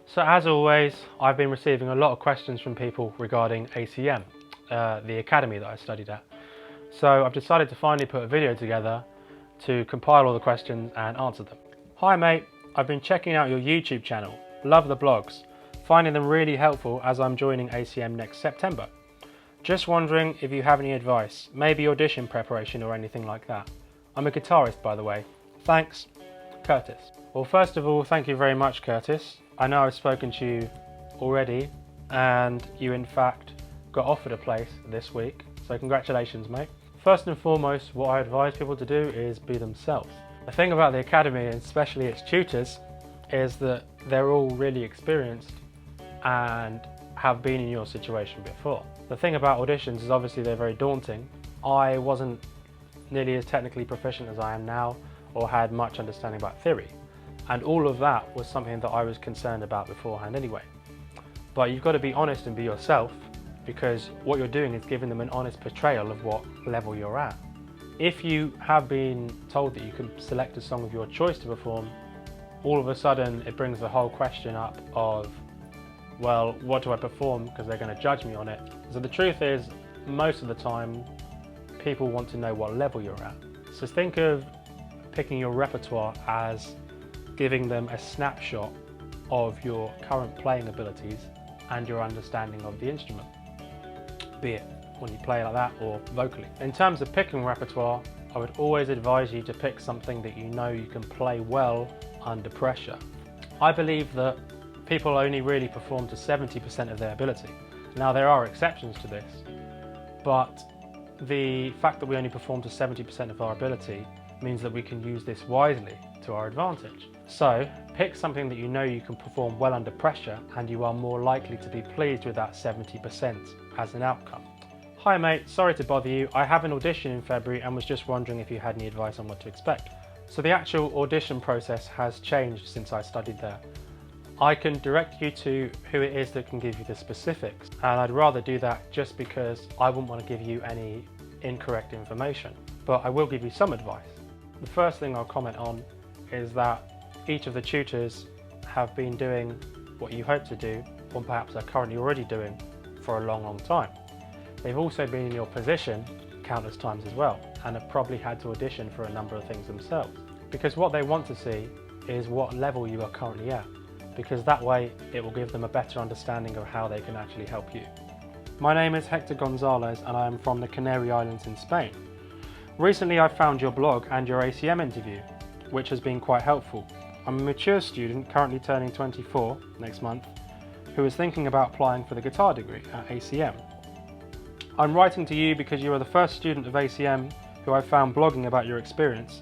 So as always, I've been receiving a lot of questions from people regarding ACM, the academy that I studied at. So I've decided to finally put a video together to compile all the questions and answer them. Hi mate, I've been checking out your YouTube channel, love the blogs, finding them really helpful as I'm joining ACM next September. Just wondering if you have any advice, maybe audition preparation or anything like that. I'm a guitarist, by the way. Thanks, Curtis. Well, first of all, thank you very much, Curtis. I know I've spoken to you already and you in fact got offered a place this week, so congratulations mate. First and foremost, what I advise people to do is be themselves. The thing about the academy, and especially its tutors, is that they're all really experienced and have been in your situation before. The thing about auditions is obviously they're very daunting. I wasn't nearly as technically proficient as I am now or had much understanding about theory. And all of that was something that I was concerned about beforehand anyway. But you've got to be honest and be yourself, because what you're doing is giving them an honest portrayal of what level you're at. If you have been told that you can select a song of your choice to perform, all of a sudden it brings the whole question up of, well, what do I perform because they're going to judge me on it. So the truth is, most of the time, people want to know what level you're at. So think of picking your repertoire as giving them a snapshot of your current playing abilities and your understanding of the instrument, be it when you play like that or vocally. In terms of picking repertoire, I would always advise you to pick something that you know you can play well under pressure. I believe that people only really perform to 70% of their ability. Now there are exceptions to this, but the fact that we only perform to 70% of our ability means that we can use this wisely to our advantage. So pick something that you know you can perform well under pressure and you are more likely to be pleased with that 70% as an outcome. Hi mate, sorry to bother you. I have an audition in February and was just wondering if you had any advice on what to expect. So the actual audition process has changed since I studied there. I can direct you to who it is that can give you the specifics, and I'd rather do that just because I wouldn't want to give you any incorrect information, but I will give you some advice. The first thing I'll comment on is that each of the tutors have been doing what you hope to do, or perhaps are currently already doing, for a long time. They've also been in your position countless times as well, and have probably had to audition for a number of things themselves. Because what they want to see is what level you are currently at, because that way it will give them a better understanding of how they can actually help you. My name is Hector Gonzalez and I am from the Canary Islands in Spain. Recently I found your blog and your ACM interview, which has been quite helpful. I'm a mature student currently turning 24 next month who is thinking about applying for the guitar degree at ACM. I'm writing to you because you are the first student of ACM who I found blogging about your experience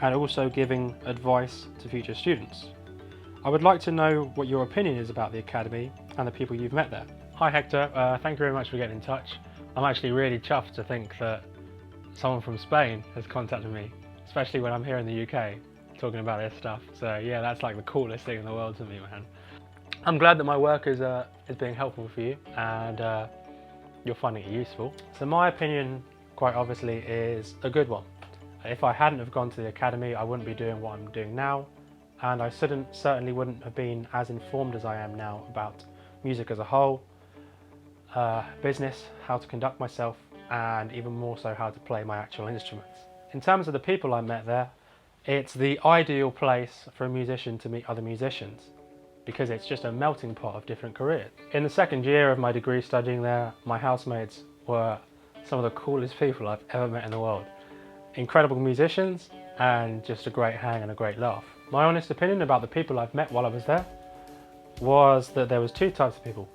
and also giving advice to future students. I would like to know what your opinion is about the Academy and the people you've met there. Hi Hector, thank you very much for getting in touch. I'm actually really chuffed to think that someone from Spain has contacted me, especially when I'm here in the UK talking about this stuff. So yeah, that's like the coolest thing in the world to me, man. I'm glad that my work is being helpful for you and you're finding it useful. So my opinion, quite obviously, is a good one. If I hadn't have gone to the Academy, I wouldn't be doing what I'm doing now. And I certainly wouldn't have been as informed as I am now about music as a whole, business, how to conduct myself, and even more so how to play my actual instruments. In terms of the people I met there, it's the ideal place for a musician to meet other musicians because it's just a melting pot of different careers. In the second year of my degree studying there, my housemates were some of the coolest people I've ever met in the world. Incredible musicians and just a great hang and a great laugh. My honest opinion about the people I've met while I was there was that there was two types of people.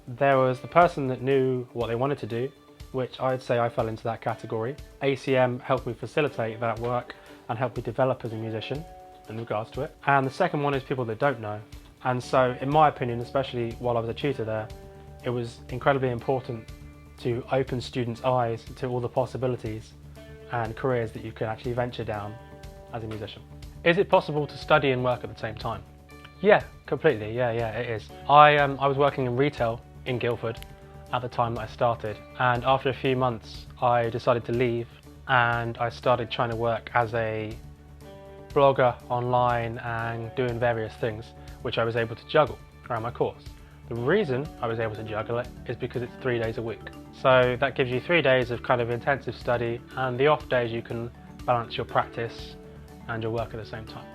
There was the person that knew what they wanted to do, which I'd say I fell into that category. ACM helped me facilitate that work and helped me develop as a musician in regards to it. And the second one is people that don't know. And so in my opinion, especially while I was a tutor there, it was incredibly important to open students' eyes to all the possibilities and careers that you can actually venture down as a musician. Is it possible to study and work at the same time? Yeah, completely, yeah, it is. I was working in retail in Guildford at the time that I started, and after a few months I decided to leave and I started trying to work as a blogger online and doing various things which I was able to juggle around my course. The reason I was able to juggle it is because it's 3 days a week. So that gives you 3 days of kind of intensive study, and the off days you can balance your practice and your work at the same time.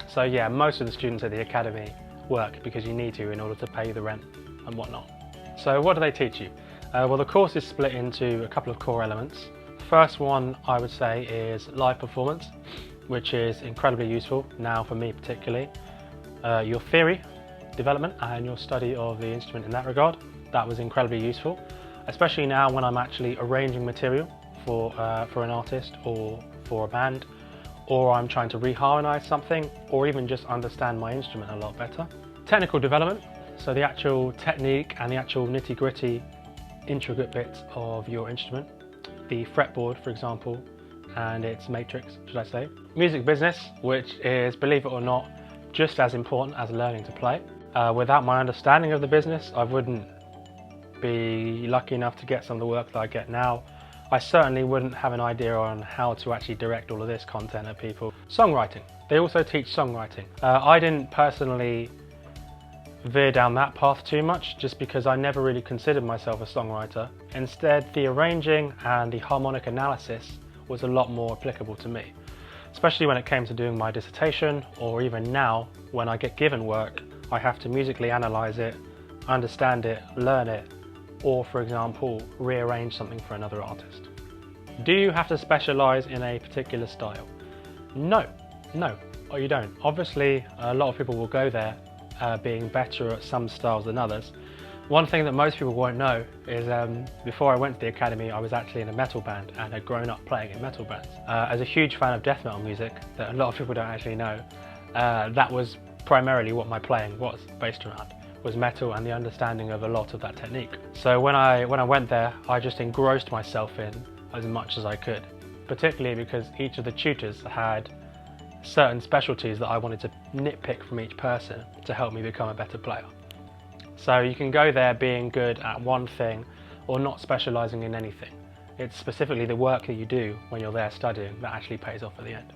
So yeah, most of the students at the academy work because you need to in order to pay the rent and whatnot. So what do they teach you? Well, the course is split into a couple of core elements. First one I would say is live performance, which is incredibly useful now for me particularly. Your theory development and your study of the instrument in that regard, that was incredibly useful, especially now when I'm actually arranging material for an artist or for a band, or I'm trying to reharmonize something, or even just understand my instrument a lot better. Technical development, so the actual technique and the actual nitty-gritty intricate bits of your instrument, the fretboard for example and its matrix, should I say. Music business, which is, believe it or not, just as important as learning to play. Without my understanding of the business, I wouldn't be lucky enough to get some of the work that I get now. I certainly wouldn't have an idea on how to actually direct all of this content at people. Songwriting. They also teach songwriting. I didn't personally veer down that path too much just because I never really considered myself a songwriter. Instead, the arranging and the harmonic analysis was a lot more applicable to me, especially when it came to doing my dissertation, or even now when I get given work, I have to musically analyze it, understand it, learn it, or for example, rearrange something for another artist. Do you have to specialize in a particular style? No, you don't. Obviously, a lot of people will go there being better at some styles than others. One thing that most people won't know is before I went to the academy, I was actually in a metal band and had grown up playing in metal bands. As a huge fan of death metal music that a lot of people don't actually know, that was primarily what my playing was based around, was metal and the understanding of a lot of that technique. So when I went there, I just engrossed myself in as much as I could, particularly because each of the tutors had certain specialties that I wanted to nitpick from each person to help me become a better player. So you can go there being good at one thing or not specialising in anything. It's specifically the work that you do when you're there studying that actually pays off at the end.